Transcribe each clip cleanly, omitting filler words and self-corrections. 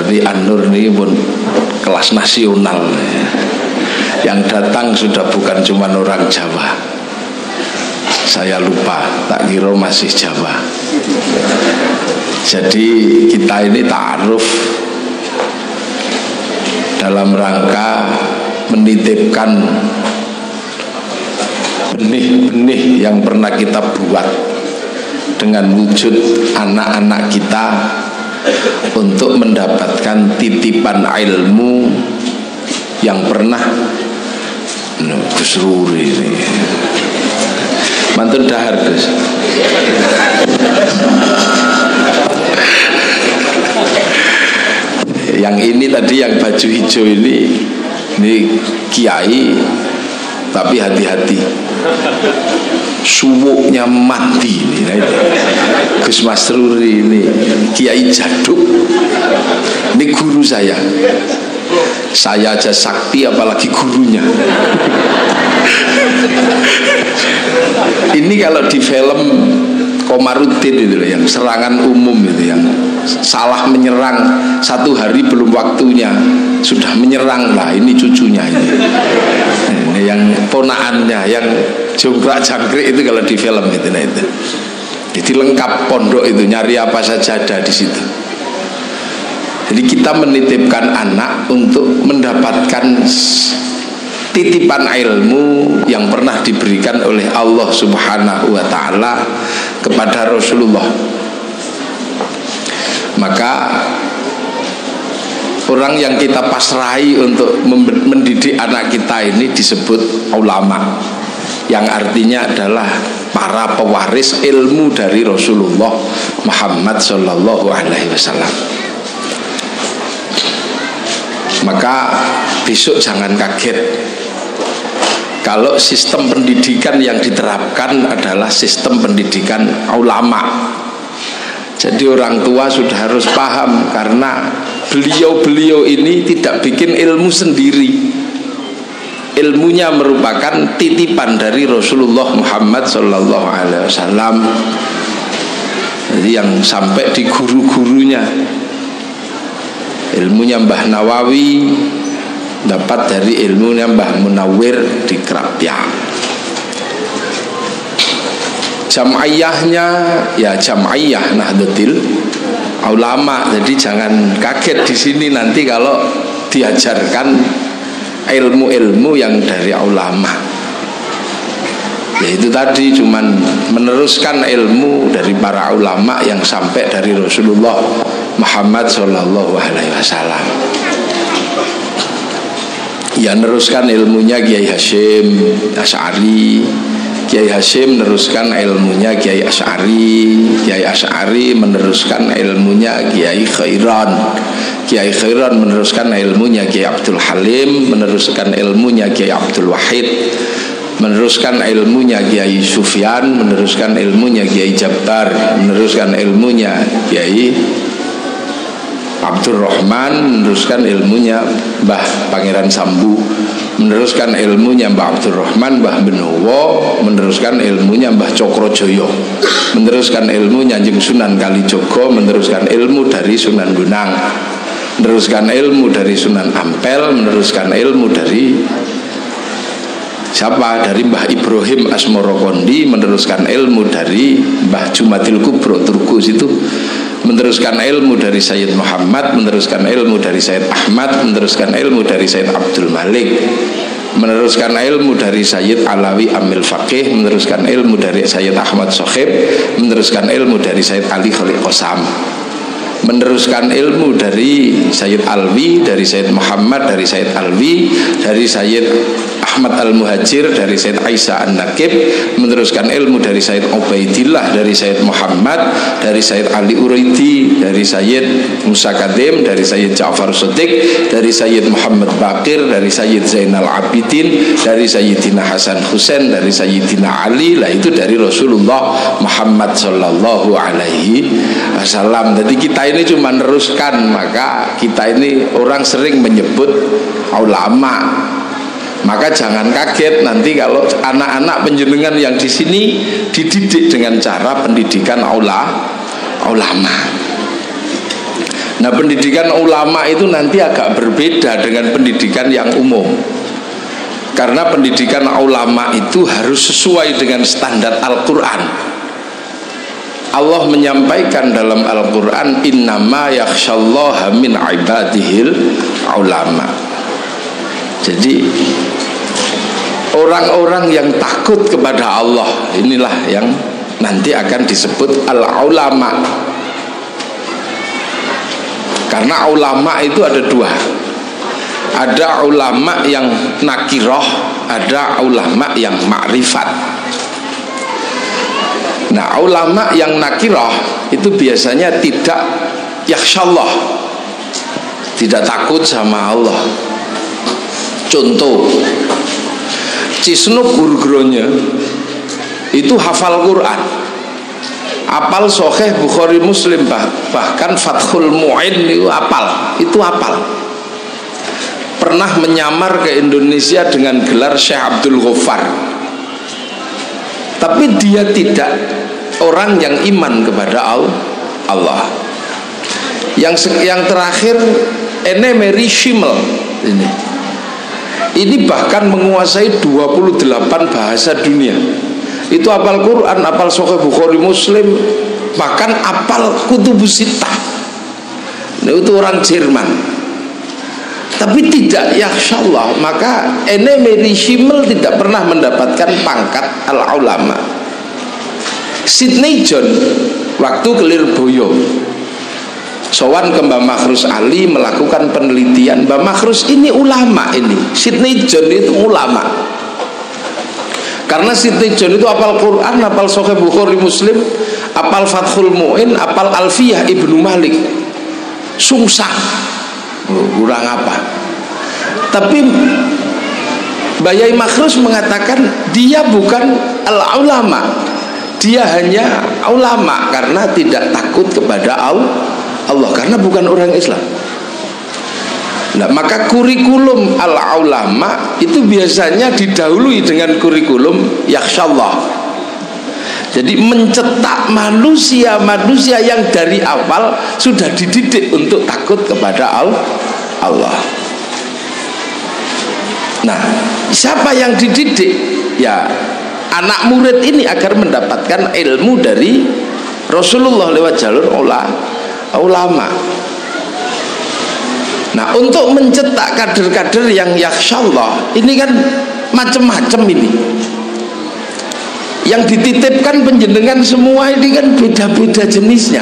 Berarti An-Nur ini pun kelas nasional. Yang datang sudah bukan cuma orang Jawa. Saya lupa, tak kira masih Jawa. Jadi kita ini ta'aruf dalam rangka menitipkan benih-benih yang pernah kita buat dengan wujud anak-anak kita untuk mendapatkan titipan ilmu yang pernah Gus Ruri ini mantun dahar Gus. Yang ini tadi yang baju hijau ini kiai, tapi hati-hati suwuknya mati ini. Gus Masruri ini kiai jaduk, ini guru saya aja sakti apalagi gurunya. Ini kalau di film Komarudin itu loh, yang serangan umum itu, yang salah menyerang satu hari belum waktunya sudah menyerang. Lah ini cucunya ini yang ponaannya yang jongkrak jangkrik itu kalau di film itu. Nah itu jadi lengkap pondok itu, nyari apa saja ada di situ. Jadi kita menitipkan anak untuk mendapatkan titipan ilmu yang pernah diberikan oleh Allah Subhanahu wa ta'ala kepada Rasulullah. Maka orang yang kita pasrahi untuk mendidik anak kita ini disebut ulama, yang artinya adalah para pewaris ilmu dari Rasulullah Muhammad Sallallahu Alaihi Wasallam. Maka besok jangan kaget kalau sistem pendidikan yang diterapkan adalah sistem pendidikan ulama. Jadi orang tua sudah harus paham, karena beliau-beliau ini tidak bikin ilmu sendiri. Ilmunya merupakan titipan dari Rasulullah Muhammad Sallallahu Alaihi Wasallam. Jadi yang sampai di guru-gurunya. Ilmunya Mbah Nawawi dapat dari ilmunya Mbah Munawwir di Krapia. Jam'iyahnya ya jam'iyah Nahdlatul Ulama. Jadi jangan kaget di sini nanti kalau diajarkan ilmu-ilmu yang dari ulama. Ya itu tadi cuman meneruskan ilmu dari para ulama yang sampai dari Rasulullah Muhammad Sallallahu Alaihi Wasallam. Ya meneruskan ilmunya Kiai Hasyim Asy'ari, Kiai Hasyim meneruskan ilmunya Kiai Asy'ari, Kiai Asy'ari meneruskan ilmunya Kiai Khairan, Kiai Khairan meneruskan ilmunya Kiai Abdul Halim, meneruskan ilmunya Kiai Abdul Wahid, meneruskan ilmunya Kiai Sufyan, meneruskan ilmunya Kiai Jabbar, meneruskan ilmunya Kiai Abdul Rahman, meneruskan ilmunya Mbah Pangeran Sambu, meneruskan ilmunya Mbah Abdul Rahman, Mbah Benowo, meneruskan ilmunya Mbah Cokrojoyo, meneruskan ilmunya Njeng Sunan Kalijogo, meneruskan ilmu dari Sunan Bonang, meneruskan ilmu dari Sunan Ampel, meneruskan ilmu dari siapa? Dari Mbah Ibrahim Asmorokondi, meneruskan ilmu dari Mbah Jumatil Kubro Turkus itu, meneruskan ilmu dari Sayyid Muhammad, meneruskan ilmu dari Sayyid Ahmad, meneruskan ilmu dari Sayyid Abdul Malik, meneruskan ilmu dari Sayyid Alawi Amil Faqih, meneruskan ilmu dari Sayyid Ahmad Sokhib, meneruskan ilmu dari Sayyid Ali Khalil Qasam, meneruskan ilmu dari Sayyid Alwi, dari Sayyid Muhammad, dari Sayyid Alwi, dari Sayyid Ahmad Al-Muhajir, dari Sayyid Aisyah An-Nakib, meneruskan ilmu dari Sayyid Ubaidillah, dari Sayyid Muhammad, dari Sayyid Ali Uraidi, dari Sayyid Musa Kadim, dari Sayyid Ja'far Shadiq, dari Sayyid Muhammad Baqir, dari Sayyid Zainal Abidin, dari Sayyidina Hasan Husain, dari Sayyidina Ali. Lah itu dari Rasulullah Muhammad Sallallahu Alaihi Wasallam. Jadi kita ini cuma meneruskan, maka kita ini orang sering menyebut ulama. Maka jangan kaget nanti kalau anak-anak penjenengan yang di sini dididik dengan cara pendidikan ulama. Nah, pendidikan ulama itu nanti agak berbeda dengan pendidikan yang umum. Karena pendidikan ulama itu harus sesuai dengan standar Al-Quran. Allah menyampaikan dalam Al-Quran, innama yakhshallaha min ibadihil ulama. Jadi orang-orang yang takut kepada Allah, inilah yang nanti akan disebut al-ulama. Karena ulama itu ada dua. Ada ulama yang nakiroh, ada ulama yang ma'rifat. Nah, ulama yang nakiroh itu biasanya tidak yakhsyallah, tidak takut sama Allah. Contoh, Cisnuk Gurgronya itu hafal Quran, apal Sahih Bukhari Muslim, bahkan Fathul Mu'in itu apal. Pernah menyamar ke Indonesia dengan gelar Syekh Abdul Ghaffar, tapi dia tidak orang yang iman kepada Allah. Yang terakhir Enemeri Shimel ini bahkan menguasai 28 bahasa dunia. Itu apal Quran, apal Sahih Bukhari Muslim, bahkan apal Kutubus Sittah. Nah, itu orang Jerman. Tapi tidak yakhsyallah, maka Enemeri Shimel tidak pernah mendapatkan pangkat al-ulama. Sidney John waktu ke Lirboyo sowan ke Mbah Makhrus Ali melakukan penelitian. Mbah Makhrus ini ulama, ini Sidney John itu ulama. Karena Sidney John itu apal Quran, apal Sahih Bukhari Muslim, apal Fathul Mu'in, apal Alfiyah Ibnu Malik. Sungsang, kurang apa. Tapi Bayai Makhrus mengatakan dia bukan al-ulama, dia hanya ulama karena tidak takut kepada Allah, karena bukan orang Islam. Nah, maka kurikulum al-ulama itu biasanya didahului dengan kurikulum yakhsyallah. Jadi mencetak manusia yang dari awal sudah dididik untuk takut kepada Allah. Nah, siapa yang dididik? Ya, anak murid ini agar mendapatkan ilmu dari Rasulullah lewat jalur ulama. Nah, untuk mencetak kader-kader yang yakhsyallah ini kan macam-macam ini. Yang dititipkan penjenengan semua ini kan beda-beda jenisnya.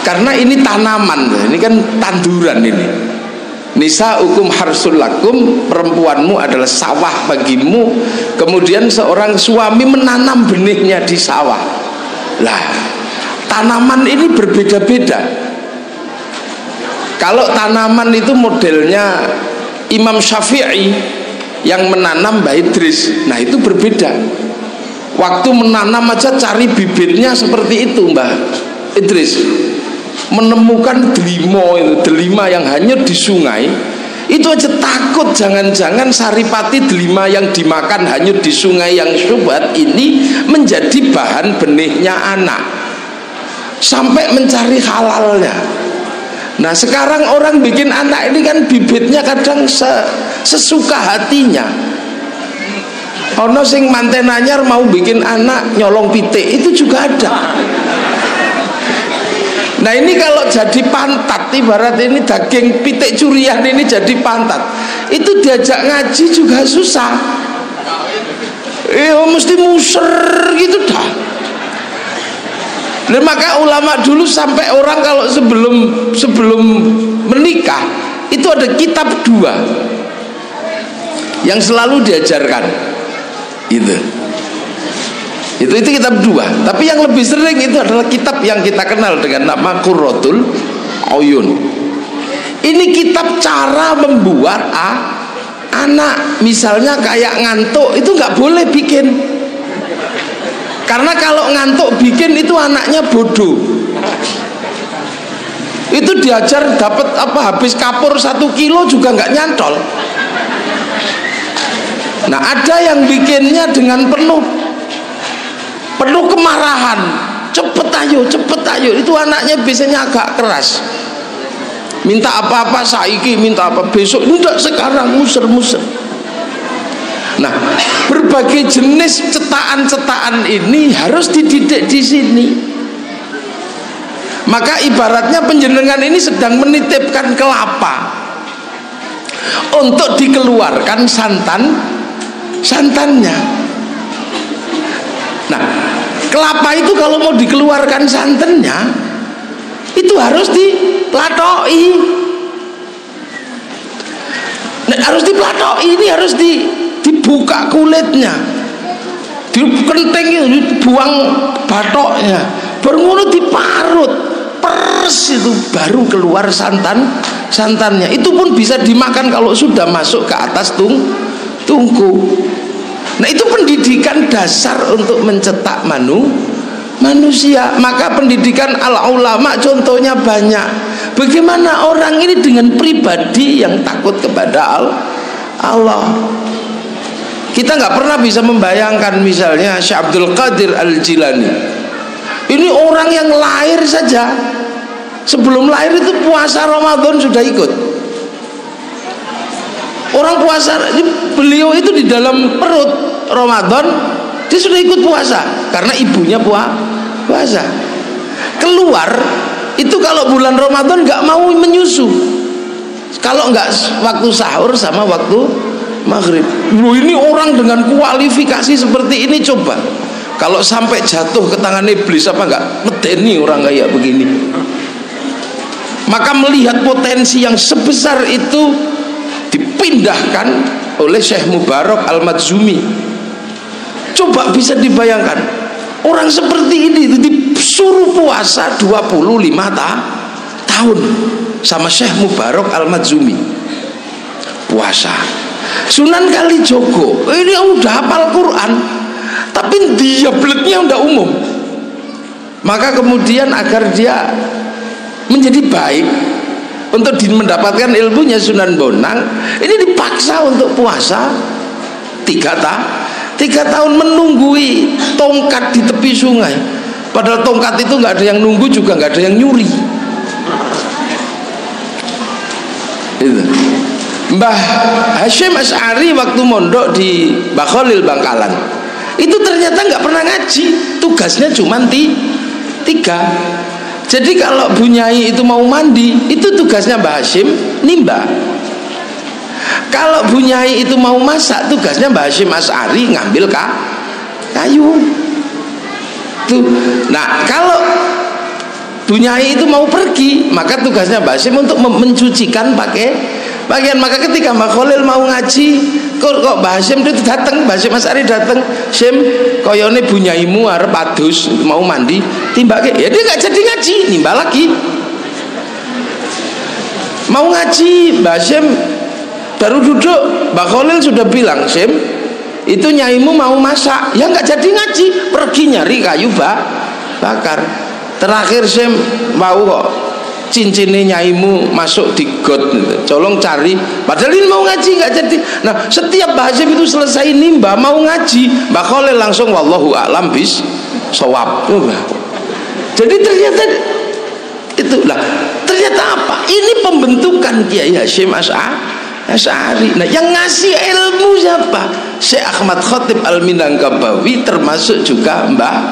Karena ini tanaman, ini kan tanduran ini. Nisa'ukum harsul lakum, perempuanmu adalah sawah bagimu. Kemudian seorang suami menanam benihnya di sawah. Lah, tanaman ini berbeda-beda. Kalau tanaman itu modelnya Imam Syafi'i yang menanam Mbah Idris, nah itu berbeda. Waktu menanam aja cari bibitnya seperti itu Mbah Idris. Menemukan delima yang hanyut di sungai, itu aja takut jangan-jangan saripati delima yang dimakan hanyut di sungai yang syubhat ini menjadi bahan benihnya anak, sampai mencari halalnya. Nah, sekarang orang bikin anak ini kan bibitnya kadang sesuka hatinya. Ono sing manten anyar mau bikin anak nyolong pitik, itu juga ada. Nah, ini kalau jadi pantat, ibarat ini daging pitik curian ini jadi pantat, itu diajak ngaji juga susah. Mesti muser gitu dah. Dan maka ulama dulu sampai orang kalau sebelum menikah itu ada kitab dua yang selalu diajarkan. Itu kitab dua. Tapi yang lebih sering itu adalah kitab yang kita kenal dengan nama Qurratul Uyun. Ini kitab cara membuat anak. Misalnya kayak ngantuk itu nggak boleh bikin. Karena kalau ngantuk bikin itu anaknya bodoh. Itu diajar dapat habis kapur 1 kilo juga nggak nyantol. Nah, ada yang bikinnya dengan penuh kemarahan. cepet ayo. Itu anaknya biasanya agak keras. Minta apa-apa saiki, minta apa besok, enggak sekarang, muser-muser. Nah, berbagai jenis cetakan-cetakan ini harus dididik di sini. Maka ibaratnya panjenengan ini sedang menitipkan kelapa untuk dikeluarkan santannya. Nah, kelapa itu kalau mau dikeluarkan santannya itu harus diplatoi. Nah, harus diplatoi, ini harus dibuka kulitnya, dikenting, dibuang batoknya, baru ngono diparut pers, itu baru keluar santannya. Itu pun bisa dimakan kalau sudah masuk ke atas tungku. Nah, itu pendidikan dasar untuk mencetak manusia. Maka pendidikan al-ulama contohnya banyak. Bagaimana orang ini dengan pribadi yang takut kepada Allah. Kita nggak pernah bisa membayangkan misalnya Syekh Abdul Qadir Al-Jilani. Ini orang yang lahir saja, sebelum lahir itu puasa Ramadan sudah ikut. Orang puasa, beliau itu di dalam perut Ramadan dia sudah ikut puasa karena ibunya puasa. Keluar itu kalau bulan Ramadan nggak mau menyusu, kalau nggak waktu sahur sama waktu maghrib. Loh, ini orang dengan kualifikasi seperti ini, coba kalau sampai jatuh ke tangan iblis apa nggak medeni orang kayak begini. Maka melihat potensi yang sebesar itu dipindahkan oleh Syekh Mubarak Al-Madzumi. Coba bisa dibayangkan orang seperti ini disuruh puasa 25 tahun sama Syekh Mubarak Al-Madzumi. Puasa Sunan Kalijogo ini udah hafal Quran, tapi diabletnya udah umum. Maka kemudian agar dia menjadi baik untuk mendapatkan ilmunya Sunan Bonang, ini dipaksa untuk puasa 3 tahun menunggui tongkat di tepi sungai. Padahal tongkat itu nggak ada yang nunggu juga nggak ada yang nyuri. Itu. Mbah Hasyim Asy'ari waktu mondok di Mbah Khalil Bangkalan itu ternyata nggak pernah ngaji, tugasnya cuma 3. Jadi kalau Bu Nyai itu mau mandi, itu tugasnya Mbah Hasyim nimba. Kalau Bu Nyai itu mau masak, tugasnya Mbah Hasyim Asy'ari ngambil kayu. Tuh. Nah, kalau Bu Nyai itu mau pergi, maka tugasnya Mbah Hasyim untuk mencucikan pakaian. Maka ketika Mbah Khalil mau ngaji, kok Mbah Hasyim itu datang, Mbah Hasyim Asy'ari datang, "Sim, koyone Bu Nyaimu arep adus mau mandi, timbake." Ya dia nggak jadi ngaji, nimba lagi. Mau ngaji, Mbah Hasyim baru duduk, Mbah Khalil sudah bilang, "Sim, itu Nyaimu mau masak." Ya nggak jadi ngaji, pergi nyari kayu bakar. Terakhir Sim mau kok cincinnya Nyaimu masuk di got, colong cari, padahal ini mau ngaji nggak jadi. Nah, setiap Mbah Hasyim itu selesai nimba mau ngaji, Mbah Khalil langsung wallahu a'lam bis shawab. Jadi ternyata itulah, ternyata apa? Ini pembentukan Kiai Hasyim Asy'ari. Nah, yang ngasih ilmu siapa? Syekh Ahmad Khatib Al-Minangkabawi, termasuk juga Mbah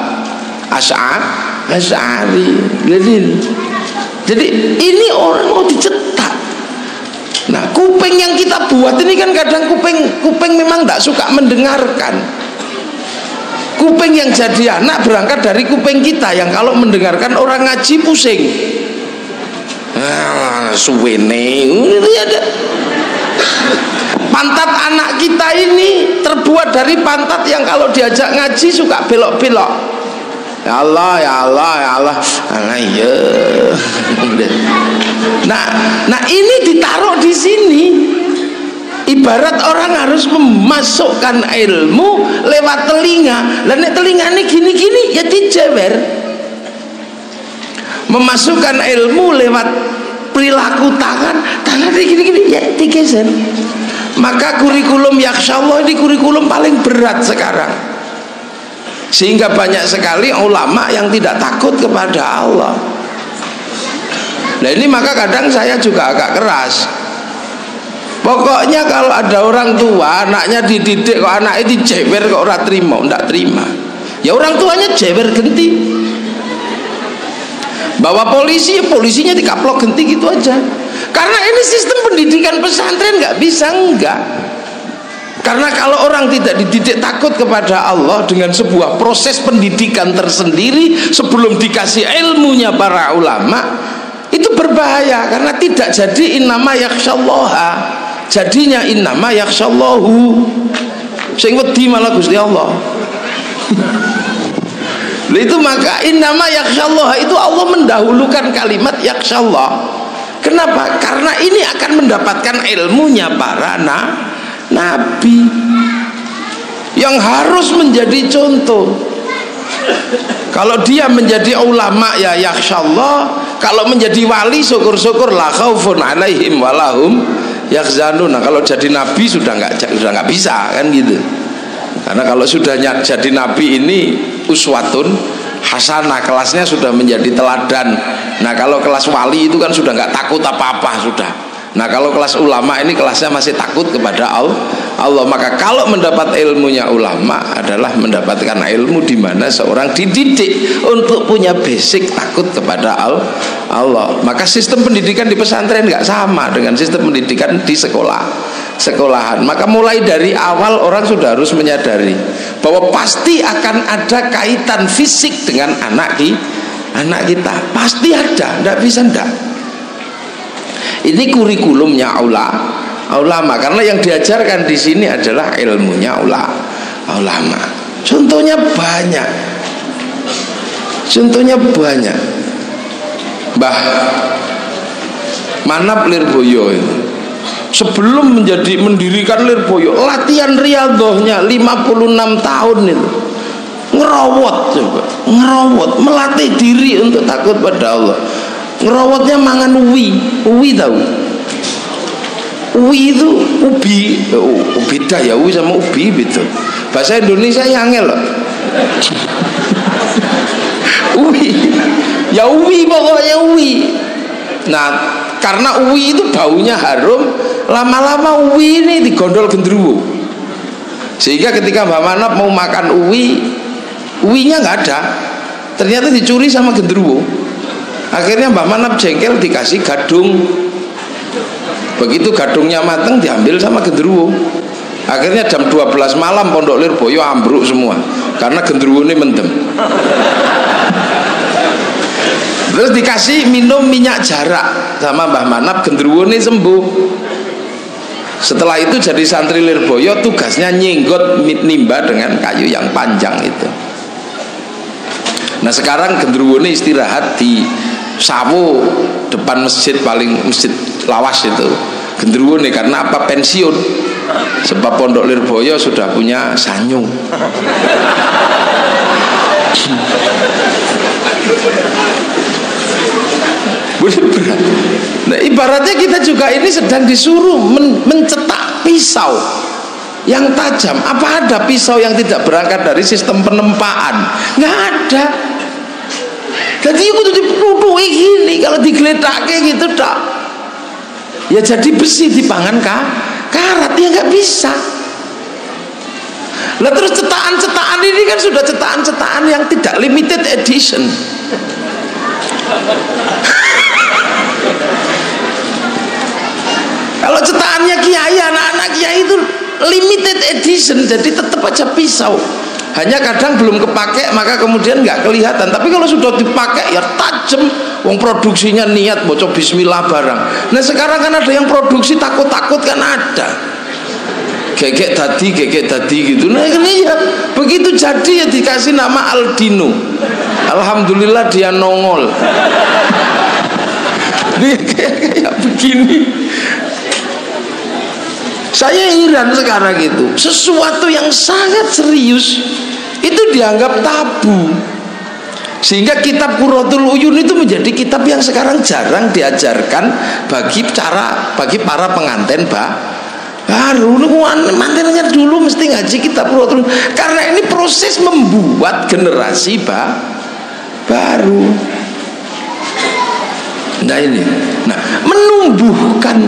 Asy'ari. Jadi ini orang mau dicetak. Nah, kuping yang kita buat ini kan kadang kuping memang tidak suka mendengarkan. Kuping yang jadi anak berangkat dari kuping kita yang kalau mendengarkan orang ngaji pusing. Suwene ini ada. Pantat anak kita ini terbuat dari pantat yang kalau diajak ngaji suka belok-belok. Ya Allah, ya Allah, ya Allah, ya. Nah ini ditaruh di sini. Ibarat orang harus memasukkan ilmu lewat telinga. Lah nek telingane gini-gini ya dijewer. Memasukkan ilmu lewat perilaku tangan gini-gini ya digeser. Maka kurikulum Yakhsyallah ini kurikulum paling berat sekarang. Sehingga banyak sekali ulama yang tidak takut kepada Allah. Nah ini maka kadang saya juga agak keras. Pokoknya kalau ada orang tua anaknya dididik kok anaknya dijewer kok ora terima, ndak terima. Ya orang tuanya jewer genti. Bawa polisi, ya polisinya dikaplok genti gitu aja. Karena ini sistem pendidikan pesantren nggak bisa enggak. Karena kalau orang tidak dididik takut kepada Allah dengan sebuah proses pendidikan tersendiri sebelum dikasih ilmunya para ulama, itu berbahaya karena tidak jadi innama yakhsyallaha, jadinya innama yakhsyallahu. Sing wedi malah Gusti Allah. Itu maka innama yakhsyallaha itu Allah mendahulukan kalimat yakhsyallah. Kenapa? Karena ini akan mendapatkan ilmunya para nabi yang harus menjadi contoh. Kalau dia menjadi ulama ya yakhsyallah, kalau menjadi wali syukur-syukur la khaufun alaihim walahum yakhzanun. Nah, kalau jadi nabi sudah nggak bisa kan gitu. Karena kalau sudah jadi nabi ini uswatun hasanah, kelasnya sudah menjadi teladan. Nah kalau kelas wali itu kan sudah nggak takut apa-apa sudah. Nah kalau kelas ulama ini kelasnya masih takut kepada Allah. Maka kalau mendapat ilmunya ulama adalah mendapatkan ilmu di mana seorang dididik untuk punya basic takut kepada Allah. Maka sistem pendidikan di pesantren nggak sama dengan sistem pendidikan di sekolahan. Maka mulai dari awal orang sudah harus menyadari bahwa pasti akan ada kaitan fisik dengan anak kita, pasti ada, tidak bisa tidak. Ini kurikulumnya ulama, karena yang diajarkan di sini adalah ilmunya ulama. Contohnya banyak. Mbah Manap Lirboyo itu sebelum mendirikan Lirboyo, latihan riyadhahnya 56 tahun itu. Ngerawat, melatih diri untuk takut pada Allah. Ngerawatnya mangan uwi tahu? Uwi itu beda ya, uwi sama ubi gitu. Bahasa Indonesia yang angel loh. Uwi, ya uwi pokoknya uwi. Nah, karena uwi itu baunya harum, lama-lama uwi ini digondol genderuwo. Sehingga ketika Mbak Manap mau makan uwinya nggak ada, ternyata dicuri sama genderuwo. Akhirnya Mbak Manap jengkel, dikasih gadung. Begitu gadungnya mateng diambil sama genderuwo. Akhirnya jam 12 malam Pondok Lirboyo ambruk semua karena genderuwo ini mendem. Terus dikasih minum minyak jarak sama Mbah Manap, genderuwo ini sembuh. Setelah itu jadi santri Lirboyo, tugasnya nyenggot nimba dengan kayu yang panjang itu. Nah sekarang genderuwo ini istirahat di sawo depan masjid lawas itu. Genderuwo ini karena apa? Pensiun. Sebab Pondok Lirboyo sudah punya sanyu. Nah, ibaratnya kita juga ini sedang disuruh mencetak pisau yang tajam. Apa ada pisau yang tidak berangkat dari sistem penempaan? Nggak ada. Jadi itu dipudui gini, kalau digeletaknya gitu tak. Ya jadi besi di pangan karat, ya nggak bisa. Lah terus cetakan ini kan sudah cetakan yang tidak limited edition. Kalau cetakannya kiai, anak-anak kiai itu limited edition, jadi tetap aja pisau. Hanya kadang belum kepake, maka kemudian nggak kelihatan. Tapi kalau sudah dipakai ya tajam. Wong produksinya niat bocor bismillah barang. Nah sekarang kan ada yang produksi takut-takut kan ada. Gegek tadi gitu. Nah ini ya begitu jadi ya dikasih nama Aldino. Alhamdulillah dia nongol. Dia kayak begini. Saya heran sekarang itu, sesuatu yang sangat serius itu dianggap tabu. Sehingga kitab Qurratul Uyun itu menjadi kitab yang sekarang jarang diajarkan bagi para pengantin baru mantannya dulu mesti ngaji kitab terus, karena ini proses membuat generasi baru. Nah ini, menumbuhkan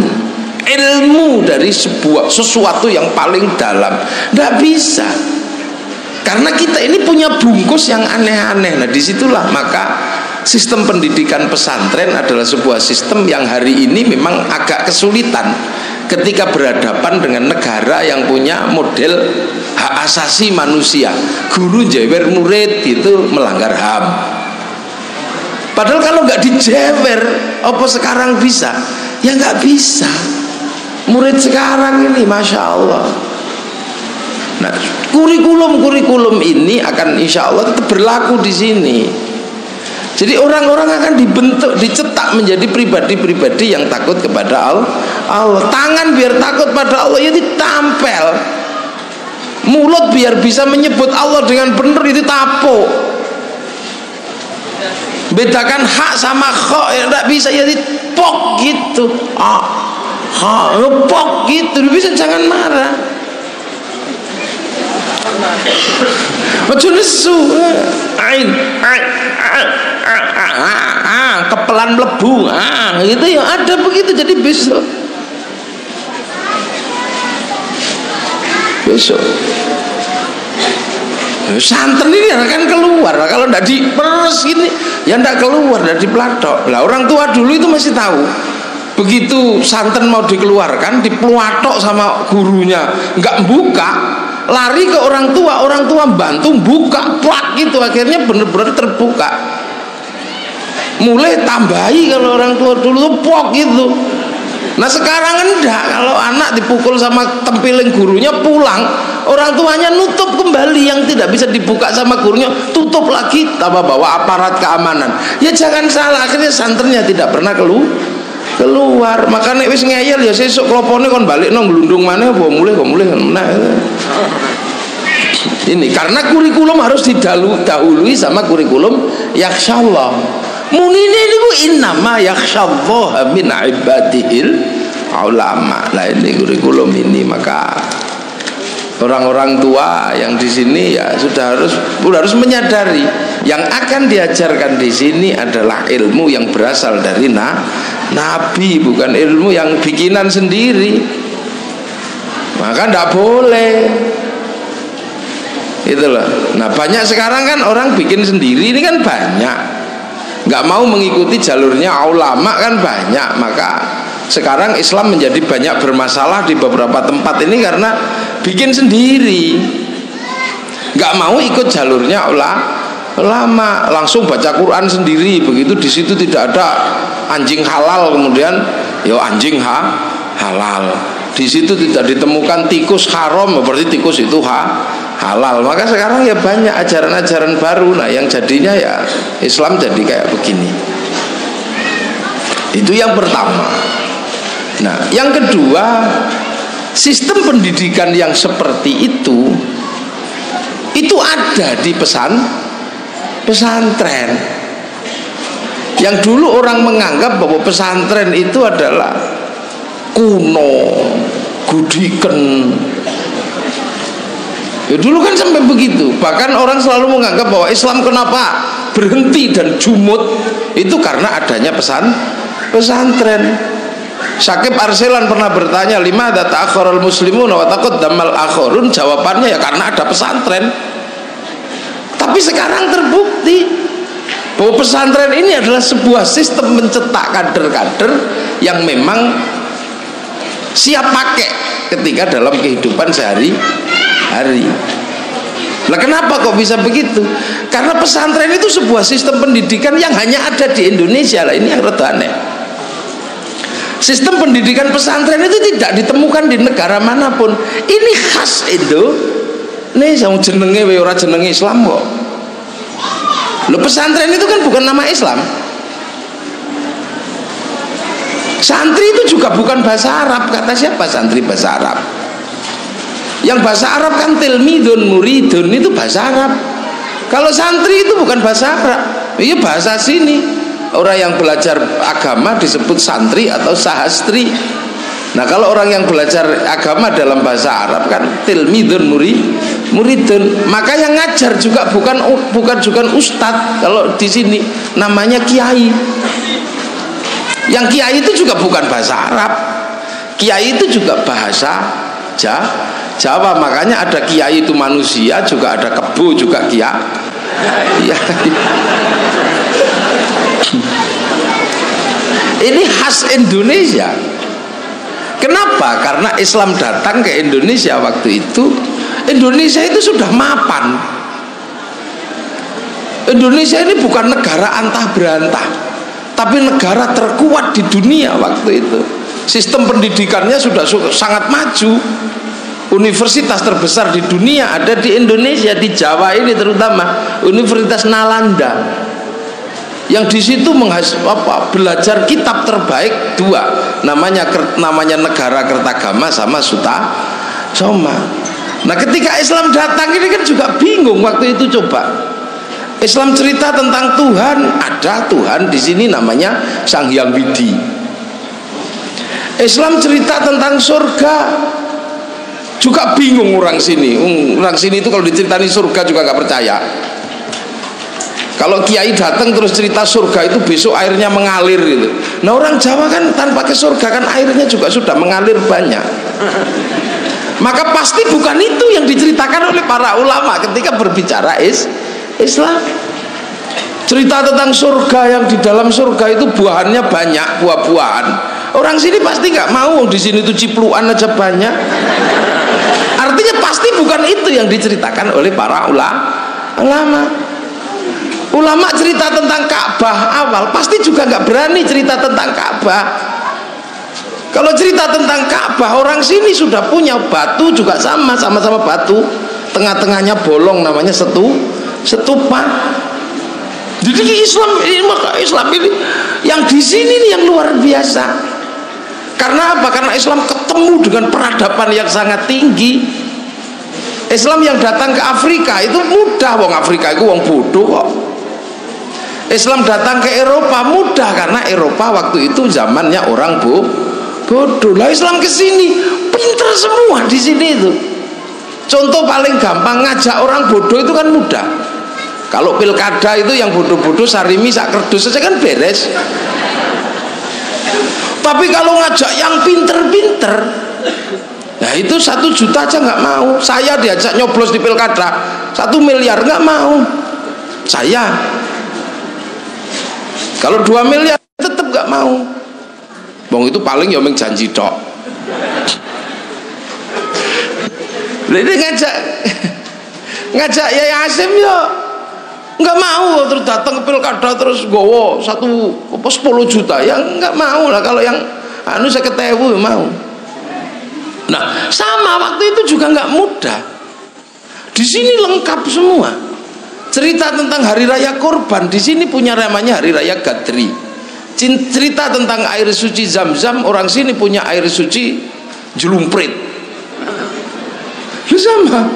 ilmu dari sesuatu yang paling dalam nggak bisa, karena kita ini punya bungkus yang aneh-aneh. Nah disitulah maka sistem pendidikan pesantren adalah sebuah sistem yang hari ini memang agak kesulitan ketika berhadapan dengan negara yang punya model hak asasi manusia. Guru jewer murid itu melanggar HAM, padahal kalau nggak dijewer apa sekarang bisa? Ya nggak bisa. Murid sekarang ini Masya Allah. Nah kurikulum ini akan insya Allah tetap berlaku di sini. Jadi orang-orang akan dibentuk, dicetak menjadi pribadi-pribadi yang takut kepada Allah. Tangan biar takut pada Allah ya ditampel. Mulut biar bisa menyebut Allah dengan benar itu tapuk. Bedakan hak sama kho ya tidak bisa ya dipok gitu. Ngepok gitu, bisa, jangan marah. Ojo nesu. Kepelan mlebu. Gitu ya ada begitu. Jadi besok santen ini akan keluar. Kalau tidak diperes ini ya tidak keluar, tidak dipelatok. Lah orang tua dulu itu masih tahu. Begitu santen mau dikeluarkan, dipelatok sama gurunya, nggak buka, lari ke orang tua bantu buka, plak gitu, akhirnya benar-benar terbuka. Mulai tambahi kalau orang tua dulu tuh pok gitu. Nah sekarang enggak, kalau anak dipukul sama tempiling gurunya pulang, orang tuanya nutup kembali, yang tidak bisa dibuka sama gurunya tutup lagi, tambah bawa aparat keamanan. Ya jangan salah, akhirnya santernya tidak pernah keluar. Makanya wis ngeyel ya sesuk klopone kon balik nang glundung maneh apa mulih nah. Ini karena kurikulum harus didahului sama kurikulum yakhsyallah. Munine niku innama yakhsyallah min ibadihil ulama. Lah ini kurikulum ini, maka orang-orang tua yang di sini ya sudah harus menyadari yang akan diajarkan di sini adalah ilmu yang berasal dari Nabi, bukan ilmu yang bikinan sendiri. Maka tidak boleh. Itulah. Nah banyak sekarang kan orang bikin sendiri ini kan banyak, nggak mau mengikuti jalurnya ulama kan banyak. Maka sekarang Islam menjadi banyak bermasalah di beberapa tempat ini karena bikin sendiri, nggak mau ikut jalurnya ulama, langsung baca Quran sendiri. Begitu di situ tidak ada anjing halal, kemudian yo anjing halal. Di situ tidak ditemukan tikus haram, berarti tikus itu halal. Maka sekarang ya banyak ajaran-ajaran baru. Nah yang jadinya ya Islam jadi kayak begini. Itu yang pertama. Nah yang kedua, sistem pendidikan yang seperti itu ada di pesantren. Yang dulu orang menganggap bahwa pesantren itu adalah kuno, gudiken. Ya dulu kan sampai begitu. Bahkan orang selalu menganggap bahwa Islam kenapa berhenti dan jumut itu karena adanya pesantren. Syakib Arselan pernah bertanya, lima ada ta'akhirul muslimun wa taqaddamal akhirun. Jawabannya ya karena ada pesantren. Tapi sekarang terbukti bahwa pesantren ini adalah sebuah sistem mencetak kader-kader yang memang siap pakai ketika dalam kehidupan sehari-hari. Nah kenapa kok bisa begitu? Karena pesantren itu sebuah sistem pendidikan yang hanya ada di Indonesia. Lah ini yang rada aneh. Sistem pendidikan pesantren itu tidak ditemukan di negara manapun. Ini khas Indo. Nih sama jenenge ora jenenge Islam kok. Loh pesantren itu kan bukan nama Islam. Santri itu juga bukan bahasa Arab. Kata siapa santri bahasa Arab? Yang bahasa Arab kan tilmidun, muridun, itu bahasa Arab. Kalau santri itu bukan bahasa Arab. Iya bahasa sini. Orang yang belajar agama disebut santri atau sahastri. Nah kalau orang yang belajar agama dalam bahasa Arab kan tilmidun muridun, maka yang ngajar juga bukan ustadz. Kalau di sini namanya kiai. Yang kiai itu juga bukan bahasa Arab. Kiai itu juga bahasa Jawa. Makanya ada kiai itu manusia, juga ada kebo juga kiai. Ini khas Indonesia. Kenapa? Karena Islam datang ke Indonesia waktu itu. Indonesia itu sudah mapan. Indonesia ini bukan negara antah berantah, tapi negara terkuat di dunia waktu itu. Sistem pendidikannya sudah sangat maju. Universitas terbesar di dunia ada di Indonesia, di Jawa ini terutama Universitas Nalanda. Yang di situ belajar kitab terbaik dua, namanya Negara Kertagama sama Suta Soma. Nah ketika Islam datang ini kan juga bingung waktu itu. Coba Islam cerita tentang Tuhan, ada Tuhan di sini namanya Sang Hyang Widi. Islam cerita tentang surga, juga bingung orang sini. Orang sini itu kalau diceritain surga juga nggak percaya. Kalau kiai datang terus cerita surga itu besok airnya mengalir gitu. Nah orang Jawa kan tanpa ke surga kan airnya juga sudah mengalir banyak. Maka pasti bukan itu yang diceritakan oleh para ulama ketika berbicara Islam. Cerita tentang surga, yang di dalam surga itu buahannya banyak, buah-buahan. Orang sini pasti nggak mau, di sini tuh cipluan aja banyak. Artinya pasti bukan itu yang diceritakan oleh para ulama. Ulama cerita tentang Ka'bah awal pasti juga nggak berani cerita tentang Ka'bah. Kalau cerita tentang Ka'bah, orang sini sudah punya batu juga sama-sama batu, tengah-tengahnya bolong, namanya setupa. Jadi Islam ini yang di sini nih yang luar biasa. Karena apa? Karena Islam ketemu dengan peradaban yang sangat tinggi. Islam yang datang ke Afrika itu mudah, wong Afrika itu wong bodoh kok. Islam datang ke Eropa mudah, karena Eropa waktu itu zamannya orang bodoh. Lah Islam ke sini pinter semua di sini itu. Contoh paling gampang, ngajak orang bodoh itu kan mudah. Kalau pilkada itu yang bodoh-bodoh sarimi sak kerdus saja kan beres. Tapi kalau ngajak yang pinter-pinter, nah itu 1 juta aja nggak mau. Saya diajak nyoblos di pilkada 1 miliar nggak mau. Saya kalau 2 miliar tetap nggak mau. Bong itu paling ya janji tok. Ini ngajak Yai Hasyim ya nggak mau, terus datang ke pilkada terus gowo 10 juta ya nggak mau lah. Kalau yang saya ketewu mau. Nah sama waktu itu juga nggak mudah. Di sini lengkap semua. Cerita tentang hari raya Kurban di sini punya namanya hari raya Gadri. Cerita tentang air suci Zam-Zam, orang sini punya air suci Jelumprit. Itu sama.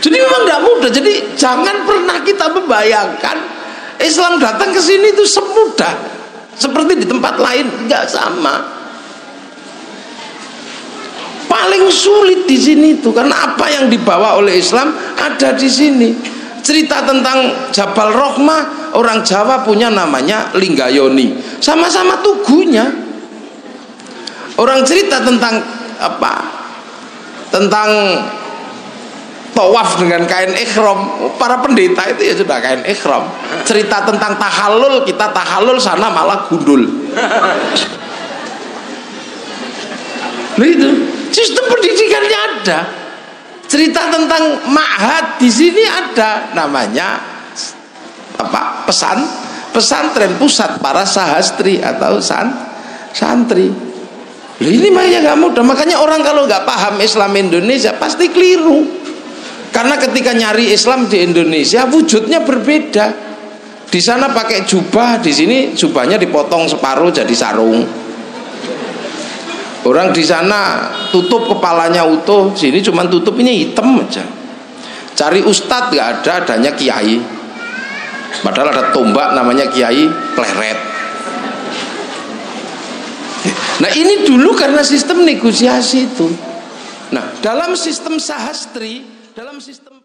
Jadi memang tidak mudah. Jadi jangan pernah kita membayangkan Islam datang ke sini itu semudah seperti di tempat lain, nggak sama. Paling sulit di sini itu karena apa yang dibawa oleh Islam ada di sini. Cerita tentang Jabal Rohmah, orang Jawa punya namanya Linggayoni, sama-sama tugunya. Orang cerita tentang apa? Tentang tawaf dengan kain ihram, para pendeta itu ya sudah kain ihram. Cerita tentang tahallul, kita tahallul sana malah gundul. Nah itu sistem pendidikannya ada. Cerita tentang ma'had di sini ada namanya apa? Pesantren pusat para sahastri atau santri. Ini makanya nggak mudah. Makanya orang kalau nggak paham Islam Indonesia pasti keliru. Karena ketika nyari Islam di Indonesia wujudnya berbeda. Di sana pakai jubah, di sini jubahnya dipotong separuh jadi sarung. Orang di sana tutup kepalanya utuh, sini cuma tutupnya hitam aja. Cari ustadz nggak ada, adanya kiai. Padahal ada tombak namanya Kiai Pleret. Nah ini dulu karena sistem negosiasi itu. Nah dalam sistem sahastri, dalam sistem